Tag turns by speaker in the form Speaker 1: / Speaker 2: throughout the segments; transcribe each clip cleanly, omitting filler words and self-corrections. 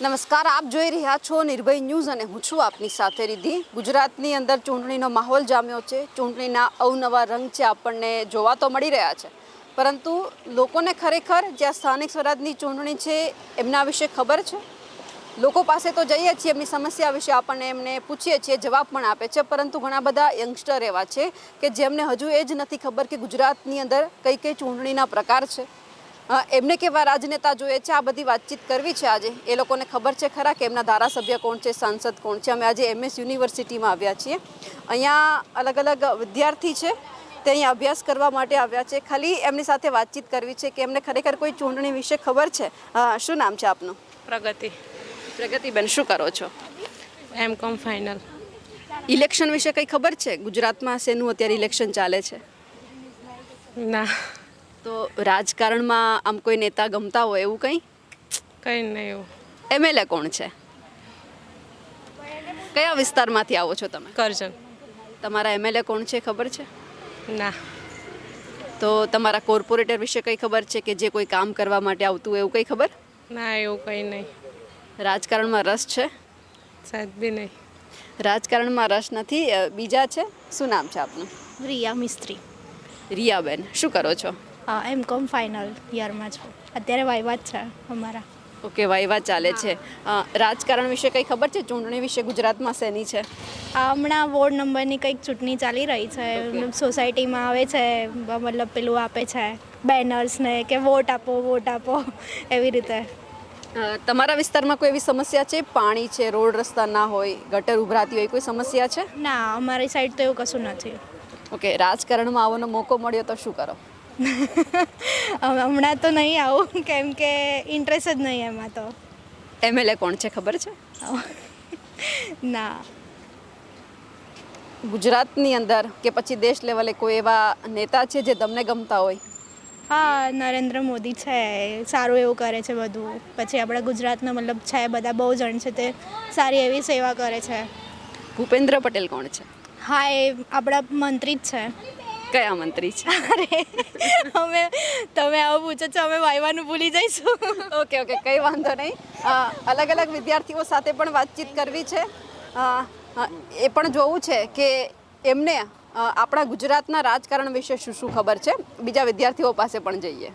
Speaker 1: નમસ્કાર, આપ જોઈ રહ્યા છો નિર્ભય ન્યૂઝ અને હું છું આપની સાથે રિદ્ધિ. ગુજરાતની અંદર ચૂંટણીનો માહોલ જામ્યો છે. ચૂંટણીના અવનવા રંગ છે આપણને જોવા તો મળી રહ્યા છે, પરંતુ લોકોને ખરેખર જ્યાં સ્થાનિક સ્વરાજની ચૂંટણી છે એમના વિશે ખબર છે? લોકો પાસે તો જઈએ છીએ, એમની સમસ્યા વિશે આપણને એમને પૂછીએ છીએ, જવાબ પણ આપે છે, પરંતુ ઘણા બધા યંગસ્ટર એવા છે કે જેમને હજુ એ જ નથી ખબર કે ગુજરાતની અંદર કઈ કઈ ચૂંટણીના પ્રકાર છે, એમને કેવા રાજનેતા જોઈએ છે. આ બધી વાતચીત કરવી છે આજે. એ લોકોને ખબર છે ખરા કે એમના ધારાસભ્ય કોણ છે, સાંસદ કોણ છે? અમે આજે MS યુનિવર્સિટીમાં આવ્યા છીએ. અહીંયા અલગ અલગ વિદ્યાર્થી છે, તે અહીંયા અભ્યાસ કરવા માટે આવ્યા છે. ખાલી એમની સાથે વાતચીત કરવી છે કે એમને ખરેખર કોઈ ચૂંટણી વિશે ખબર છે. શું નામ છે આપનું?
Speaker 2: પ્રગતિ.
Speaker 1: પ્રગતિબેન, શું કરો છો?
Speaker 2: M.Com final.
Speaker 1: ઇલેક્શન વિશે કંઈ ખબર છે? ગુજરાતમાં શેનું અત્યારે ઇલેક્શન ચાલે છે?
Speaker 2: ના,
Speaker 1: તો રાજકારણમાં આમ કોઈ નેતા ગમતા હોય એવું કંઈ?
Speaker 2: કંઈ નહીં એવું.
Speaker 1: MLA કોણ છે? કયા વિસ્તારમાંથી આવો છો તમે?
Speaker 2: કરજણ.
Speaker 1: તમારા MLA કોણ છે ખબર છે?
Speaker 2: ના,
Speaker 1: તો તમારા કોર્પોરેટર વિશે કંઈ ખબર છે કે જે કોઈ કામ કરવા માટે આવતું હોય એવું કંઈ ખબર?
Speaker 2: ના એવું કંઈ નહીં.
Speaker 1: રાજકારણમાં રસ છે?
Speaker 2: સાહેબ બી નહીં.
Speaker 1: રાજકારણમાં રસ નથી. બીજા છે, શું નામ છે આપનું?
Speaker 3: રિયા મિસ્ત્રી.
Speaker 1: રિયાબેન, શું કરો છો?
Speaker 3: M.Com ફાઇનલ યરમાં છું. અત્યારે વાયવા જ છે અમારા.
Speaker 1: ઓકે, વાયવા ચાલે છે. રાજકારણ વિશે કંઈ ખબર છે? ચૂંટણી વિશે ગુજરાતમાં શેની છે?
Speaker 3: હમણાં વોર્ડ નંબરની કંઈક ચૂંટણી ચાલી રહી છે. સોસાયટીમાં આવે છે, મતલબ પેલું આપે છે બેનર્સ ને કે વોટ આપો એવી રીતે.
Speaker 1: તમારા વિસ્તારમાં કોઈ એવી સમસ્યા છે? પાણી છે, રોડ રસ્તા ના હોય, ગટર ઉભરાતી હોય, કોઈ સમસ્યા છે?
Speaker 3: ના, અમારી સાઈડ તો એવું કશું નથી.
Speaker 1: ઓકે, રાજકારણમાં આવવાનો મોકો મળ્યો તો શું કરો?
Speaker 3: હમણાં તો નહીં આવું, કેમ કે ઇન્ટરેસ્ટ જ નહીં એમાં. તો
Speaker 1: MLA કોણ છે ખબર છે?
Speaker 3: ના.
Speaker 1: ગુજરાતની અંદર કે પછી દેશ લેવલે કોઈ એવા નેતા છે જે તમને ગમતા હોય?
Speaker 3: હા, નરેન્દ્ર મોદી છે, સારું એવું કરે છે બધું. પછી આપણા ગુજરાતના મતલબ છે બધા બહુ જણ છે, તે સારી એવી સેવા કરે છે.
Speaker 1: ભૂપેન્દ્ર પટેલ કોણ છે?
Speaker 3: હા, એ આપણા મંત્રી જ છે.
Speaker 1: કયા મંત્રી છે?
Speaker 3: અરે તમે આવું પૂછો છો, અમે વાયવાનું ભૂલી જઈશું.
Speaker 1: ઓકે, કંઈ વાંધો નહીં. અલગ અલગ વિદ્યાર્થીઓ સાથે પણ વાતચીત કરવી છે. એ પણ જોવું છે કે એમને આપણા ગુજરાતના રાજકારણ વિશે શું ખબર છે. બીજા વિદ્યાર્થીઓ પાસે પણ જઈએ.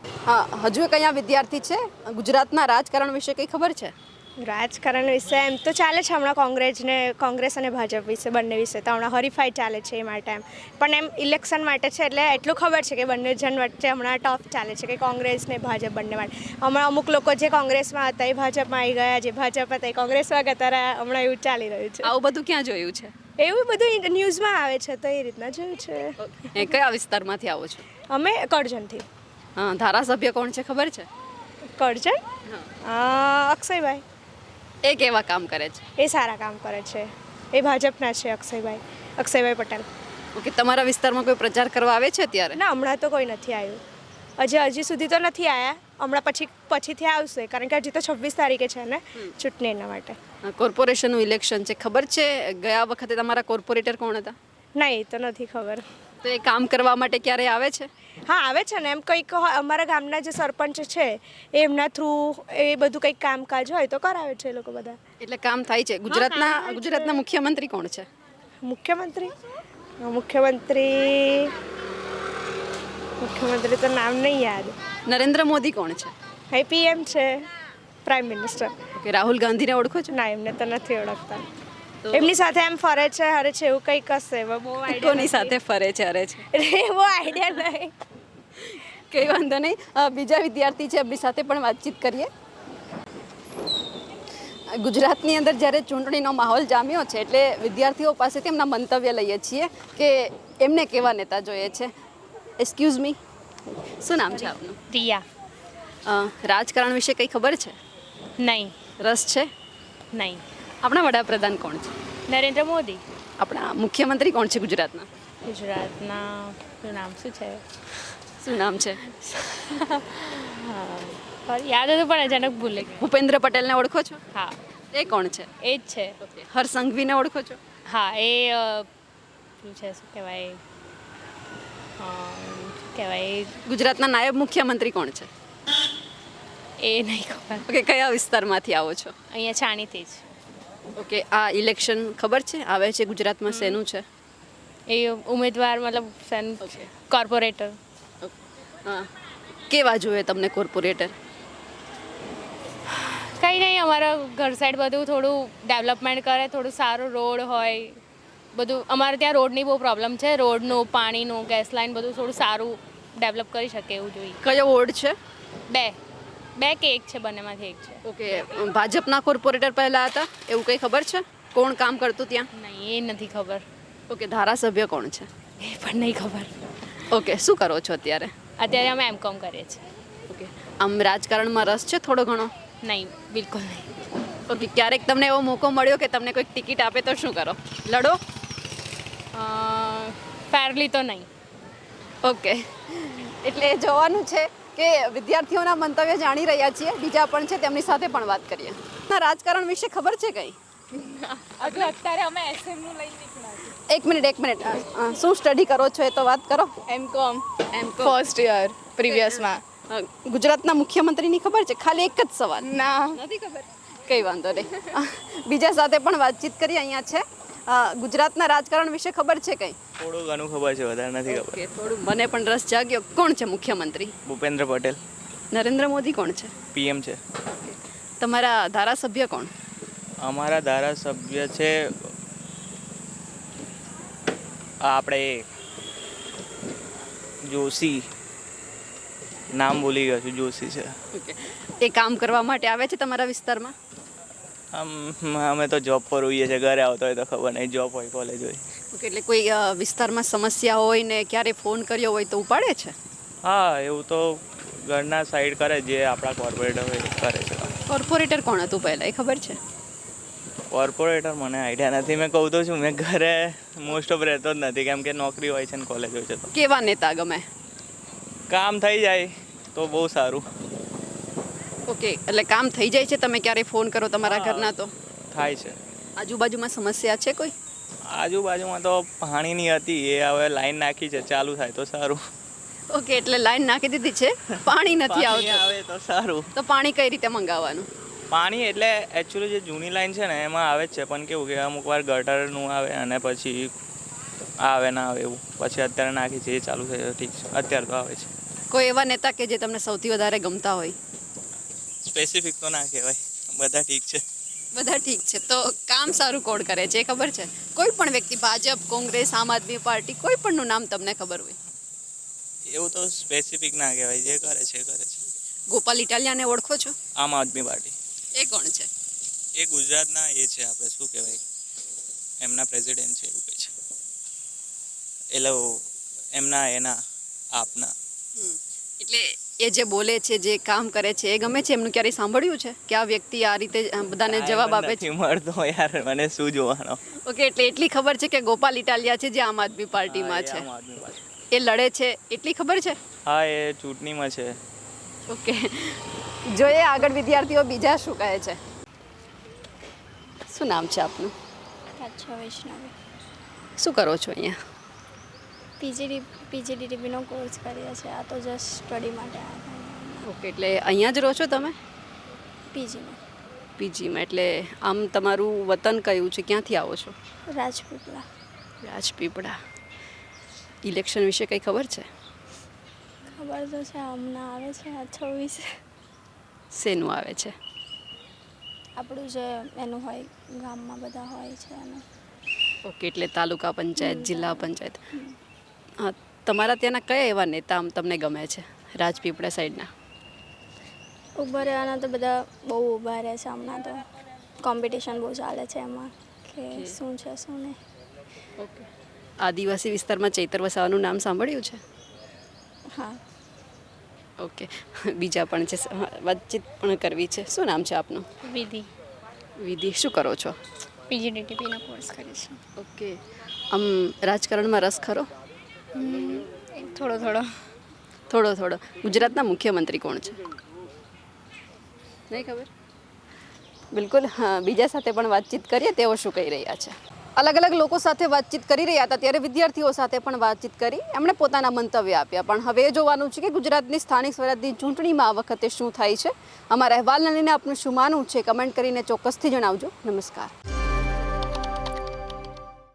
Speaker 1: હજુ કયા વિદ્યાર્થી છે? ગુજરાતના રાજકારણ વિશે કંઈ ખબર છે?
Speaker 4: રાજકારણ વિશે એમ તો ચાલે છે હમણાં કોંગ્રેસ અને ભાજપ વિશે, બંને વિશે તો હમણાં હરીફાઈ ચાલે છે એ માટે. પણ એમ ઇલેક્શન માટે છે એટલે એટલું ખબર છે કે બંને જણ વચ્ચે હમણાં ટફ ચાલે છે કે કોંગ્રેસ ને ભાજપ બંને માટે. હમણાં અમુક લોકો જે કોંગ્રેસમાં હતા એ ભાજપમાં આવી ગયા, જે ભાજપ હતા એ કોંગ્રેસમાં ગયા રહ્યા. હમણાં એવું ચાલી રહ્યું છે.
Speaker 1: આવું બધું ક્યાં જોયું છે?
Speaker 4: એવું બધું ન્યૂઝમાં આવે છે, તો એ રીતના જોયું છે.
Speaker 1: એ કયા વિસ્તારમાંથી આવો છો?
Speaker 4: અમે કરજણથી.
Speaker 1: ધારાસભ્ય કોણ છે ખબર છે?
Speaker 4: કરજણ અક્ષયભાઈ.
Speaker 1: એ કેવા કામ કરે છે?
Speaker 4: એ સારા કામ કરે છે. એ ભાજપના છે, અક્ષયભાઈ પટેલ.
Speaker 1: ઓકે, તમારા વિસ્તારમાં કોઈ પ્રચાર કરવા આવે છે અત્યારે?
Speaker 4: ના, હમણાં તો કોઈ નથી આવ્યું. હજી સુધી તો નથી આવ્યા. હમણાં પછીથી આવશે, કારણ કે હજી તો 26 તારીખે છે ને ચૂંટણી, એના માટે.
Speaker 1: કોર્પોરેશનનું ઇલેક્શન છે, ખબર છે ગયા વખતે તમારા કોર્પોરેટર કોણ હતા?
Speaker 4: ના, એ તો નથી ખબર.
Speaker 1: તો એ કામ કરવા માટે ક્યારે આવે છે?
Speaker 4: હા, આવે છે ને. એમ કંઈક અમારા ગામના જે સરપંચ છે એમના થ્રુ એ બધું કંઈક કામકાજ હોય તો કરાવે છે એ લોકો બધા.
Speaker 1: એટલે કામ થાય છે. ગુજરાતના મુખ્યમંત્રી કોણ છે?
Speaker 4: મુખ્યમંત્રી તો નામ નહીં યાદ.
Speaker 1: નરેન્દ્ર મોદી કોણ છે?
Speaker 4: એ PM છે, પ્રાઇમ મિનિસ્ટર.
Speaker 1: ઓકે, રાહુલ ગાંધીને ઓળખો છો?
Speaker 4: ના, એમને તો નથી ઓળખતા. એમની સાથે એમ ફરે છે, હરે છે, એવું કંઈક હશે. બહુ
Speaker 1: કોની સાથે ફરે છે, હરે છે?
Speaker 4: એવો આઈડિયા નહીં.
Speaker 1: કંઈ વાંધો નહીં. બીજા વિદ્યાર્થી છે, એમની સાથે પણ વાતચીત કરીએ. ગુજરાતની અંદર જ્યારે ચૂંટણીનો માહોલ જામ્યો છે એટલે વિદ્યાર્થીઓ પાસેથી એમના મંતવ્ય લઈએ છીએ કે એમને કેવા નેતા જોઈએ છે. એક્સક્યુઝ મી, શું નામ છે આપનું?
Speaker 2: રિયા.
Speaker 1: રાજકારણ વિશે કંઈ ખબર છે?
Speaker 2: નહીં.
Speaker 1: રસ છે?
Speaker 2: નહીં.
Speaker 1: આપણા વડાપ્રધાન કોણ છે?
Speaker 2: નરેન્દ્ર મોદી.
Speaker 1: આપણા મુખ્યમંત્રી કોણ છે ગુજરાતના?
Speaker 2: ગુજરાતના શું નામ છે? યાદ હતું પણ અચાનક ભૂલી ગઈ.
Speaker 1: ભૂપેન્દ્ર પટેલને ઓળખો છો?
Speaker 2: હા,
Speaker 1: એ કોણ છે?
Speaker 2: એ જ છે.
Speaker 1: હર્ષ સંઘવીને ઓળખો છો?
Speaker 2: હા, એ શું છે, શું કહેવાય,
Speaker 1: ગુજરાતના નાયબ મુખ્યમંત્રી કોણ છે?
Speaker 2: એ નહીં ખબર.
Speaker 1: ઓકે, કયા વિસ્તારમાંથી આવો છો?
Speaker 2: અહીંયા છાણીથી જ.
Speaker 1: ઓકે, આ ઇલેક્શન ખબર છે આવે છે ગુજરાતમાં શેનું છે?
Speaker 2: એ ઉમેદવાર મતલબ કોર્પોરેટર.
Speaker 1: હા, કેવા જોઈએ તમને કોર્પોરેટર?
Speaker 2: કંઈ નહીં, અમારા ઘર સાઈડ બધું થોડું ડેવલપમેન્ટ કરે, થોડું સારું રોડ હોય બધું. અમારે ત્યાં રોડની બહુ પ્રોબ્લેમ છે, રોડનું, પાણીનું, ગેસ લાઈન બધું થોડું સારું ડેવલપ કરી શકે એવું જોઈએ.
Speaker 1: કયો વોર્ડ છે?
Speaker 2: બે કે એક છે, બંનેમાંથી એક છે.
Speaker 1: ઓકે, ભાજપના કોર્પોરેટર પહેલા હતા એવું કંઈ ખબર છે? કોણ કામ કરતું ત્યાં?
Speaker 2: નહીં, એ નથી ખબર.
Speaker 1: ઓકે, ધારાસભ્ય કોણ છે?
Speaker 2: એ પણ નહીં ખબર.
Speaker 1: ઓકે, શું કરો છો અત્યારે?
Speaker 2: અત્યારે અમે M.Com કરીએ છીએ.
Speaker 1: ઓકે, આમ રાજકારણમાં રસ છે થોડો ઘણો?
Speaker 2: નહીં, બિલકુલ નહીં.
Speaker 1: ઓકે, ક્યારેક તમને એવો મોકો મળ્યો કે તમને કોઈક ટિકિટ આપે તો શું કરો? લડો?
Speaker 2: ફેરલી તો નહીં.
Speaker 1: ઓકે, એટલે એ જોવાનું છે કે વિદ્યાર્થીઓના મંતવ્ય જાણી રહ્યા છીએ, બીજા પણ છે તેમની સાથે પણ વાત કરીએ. ના, રાજકારણ વિશે ખબર છે કંઈ?
Speaker 2: અત્યારે અમે SM-નું લઈ નીકળ્યા.
Speaker 1: એક મિનિટ, શું સ્ટડી કરો છો એ તો વાત કરો.
Speaker 5: M.Com
Speaker 1: એમ
Speaker 5: ફર્સ્ટ યર પ્રીવિયસમાં.
Speaker 1: ગુજરાતના મુખ્યમંત્રીની ખબર છે? ખાલી એક જ સવાલ.
Speaker 5: ના,
Speaker 1: નથી ખબર? કંઈ વાંધો નહીં, બીજા સાથે પણ વાતચીત કરી. અહીંયા છે, ગુજરાતના રાજકારણ વિશે ખબર છે કંઈ?
Speaker 6: થોડું ઘણું ખબર છે, વધારે નથી ખબર.
Speaker 1: ઓકે, થોડું મને પણ રસ જાગ્યો. કોણ છે મુખ્યમંત્રી?
Speaker 6: ભૂપેન્દ્ર પટેલ
Speaker 1: નરેન્દ્ર મોદી કોણ છે?
Speaker 6: PM છે.
Speaker 1: તમારા ધારાસભ્ય કોણ?
Speaker 6: અમારા ધારાસભ્ય છે આપણે જોશી, નામ ભૂલી ગયો છું, જોશી છે.
Speaker 1: ઓકે, એ કામ કરવા માટે આવે છે તમારા વિસ્તારમાં?
Speaker 6: અમે તો જોબ પર હોઈએ છીએ, ઘરે આવતો હોય તો ખબર નહીં, જોબ હોય, કોલેજ હોય.
Speaker 1: ઓકે, એટલે કોઈ વિસ્તારમાં સમસ્યા હોય ને ક્યારે ફોન કર્યો હોય તો ઉપાડે છે?
Speaker 6: હા, એવું તો ઘરના સાઈડ કરે, જે આપણા કોર્પોરેટર હોય એ કરે છે.
Speaker 1: કોર્પોરેટર કોણ હતું પહેલાં એ ખબર છે?
Speaker 6: કોર્પોરેટર મને આઈડિયા નથી, મેં કહું તો છું, મેં ઘરે મોસ્ટ ઓફ રહેતો જ નથી, કેમ કે નોકરી હોય છે ને કોલેજ હોય છે. તો
Speaker 1: કેવા નેતા ગમે?
Speaker 6: કામ થઈ જાય તો બહુ સારું.
Speaker 1: ઓકે, એટલે કામ થઈ જાય છે, તમે ક્યારે ફોન કરો તમારા ઘરના તો?
Speaker 6: થાય છે.
Speaker 1: આજુબાજુમાં સમસ્યા છે કોઈ?
Speaker 6: આજુબાજુમાં તો પાણીની હતી, એ હવે લાઈન નાખી છે, ચાલુ થાય તો સારું.
Speaker 1: ઓકે, એટલે લાઈન નાખી દીધી છે, પાણી નથી
Speaker 6: પાણી
Speaker 1: આવતું.
Speaker 6: આવે તો સારું.
Speaker 1: તો પાણી કઈ રીતે મંગાવવાનું?
Speaker 6: પાણી એટલે એકચ્યુઅલી જે જૂની લાઈન છે ને એમાં આવે જ છે, પણ કેવું કે અમુક વાર ગટરનું આવે અને પછી આવે ના આવે એવું. પછી અત્યારે નાખી છે, એ ચાલુ થઈ ઠીક છે, અત્યારે તો આવે છે.
Speaker 1: કોઈ એવા નેતા કે જે તમને સૌથી વધારે ગમતા હોય?
Speaker 6: સ્પેસિફિક તો ના કહેવાય, બધા ઠીક છે.
Speaker 1: બધા ઠીક છે. તો કામ સારું કોણ કરે છે એ ખબર છે? કોઈ પણ વ્યક્તિ, ભાજપ, કોંગ્રેસ, આમ આદમી પાર્ટી, કોઈ પણનું નામ તમને ખબર હોય?
Speaker 6: એવું તો સ્પેસિફિક ના કહેવાય, જે કરે છે એ કરે છે.
Speaker 1: ગોપાલ ઇટાલિયાને ઓળખો છો?
Speaker 6: આમ આદમી પાર્ટી
Speaker 1: એ કોણ છે?
Speaker 6: એ ગુજરાતના એ છે, આપણે શું કહેવાય, એમના પ્રેસિડેન્ટ છે એવું કહે છે. એટલે એના આપના.
Speaker 1: એટલે એ જે બોલે છે, જે કામ કરે છે, એ ગમે છે? એમનું ક્યારેય સાંભળ્યું છે કે આ વ્યક્તિ આ રીતે બધાને જવાબ આપે છે?
Speaker 6: નથી મળતો યાર, મને શું જોવાનો.
Speaker 1: ઓકે, એટલે એટલી ખબર છે કે ગોપાલ ઇટાલિયા છે જે આમ આદમી પાર્ટીમાં છે,
Speaker 6: આમ આદમી પાર્ટી.
Speaker 1: એ લડે છે, એટલી ખબર છે?
Speaker 6: હા, એ ચૂંટણીમાં છે.
Speaker 1: ઓકે, જોઈએ આગળ વિદ્યાર્થીઓ બીજા શું કહે છે. શું નામ છે આપનું?
Speaker 7: અચ્છા, વૈષ્ણવી.
Speaker 1: શું કરો છો અહીંયા?
Speaker 7: પીજીડીટીપીનો કોર્સ કરીએ છીએ. આ તો જસ્ટ સ્ટડી માટે આવ્યા.
Speaker 1: ઓકે, એટલે અહીંયા જ રહો છો તમે?
Speaker 7: પીજીમાં.
Speaker 1: પીજીમાં. એટલે આમ તમારું વતન કયું છે, ક્યાંથી આવો છો?
Speaker 7: રાજપીપળા.
Speaker 1: રાજપીપળા. ઇલેક્શન વિશે કંઈ ખબર છે?
Speaker 7: ખબર તો છે, હમણાં આવે છે આ 26.
Speaker 1: શેનું આવે છે?
Speaker 7: આપણું જે એનું હોય, ગામમાં બધા હોય છે એનું.
Speaker 1: ઓકે, એટલે તાલુકા પંચાયત, જિલ્લા પંચાયત. હા, તમારા ત્યાંના કયા એવા નેતા આમ તમને ગમે છે રાજપીપળા સાઈડના?
Speaker 7: ઊભા રહેવાના તો બધા બહુ ઊભા રહે છે હમણાં. તો કોમ્પિટિશન બહુ ચાલે છે એમાં કે શું છે શું નહીં.
Speaker 1: ઓકે, આદિવાસી વિસ્તારમાં ચૈતર વસાવાનું નામ સાંભળ્યું છે?
Speaker 7: હા.
Speaker 1: ઓકે, બીજા પણ છે, વાતચીત પણ કરવી છે. શું નામ છે આપનું?
Speaker 2: વિધિ.
Speaker 1: વિધિ, શું કરો છો?
Speaker 2: પીજીડીટીપીનો કોર્સ કરીએ છીએ.
Speaker 1: ઓકે, આમ રાજકારણમાં રસ ખરો?
Speaker 2: થોડો થોડો.
Speaker 1: થોડો થોડો. ગુજરાતના મુખ્યમંત્રી કોણ છે? નહીં ખબર? બિલકુલ. હા, બીજા સાથે પણ વાતચીત કરીએ, તેઓ શું કહી રહ્યા છે. અલગ અલગ લોકો સાથે વાતચીત કરી રહ્યા હતા ત્યારે વિદ્યાર્થીઓ સાથે પણ વાતચીત કરી એમણે પોતાના મંતવ્ય આપ્યા. પણ હવે એ જોવાનું છે કે ગુજરાતની સ્થાનિક સ્વરાજની ચૂંટણીમાં આ વખતે શું થાય છે. અમારા અહેવાલને લઈને આપનું શું માનવું છે કમેન્ટ કરીને ચોક્કસથી જણાવજો. નમસ્કાર.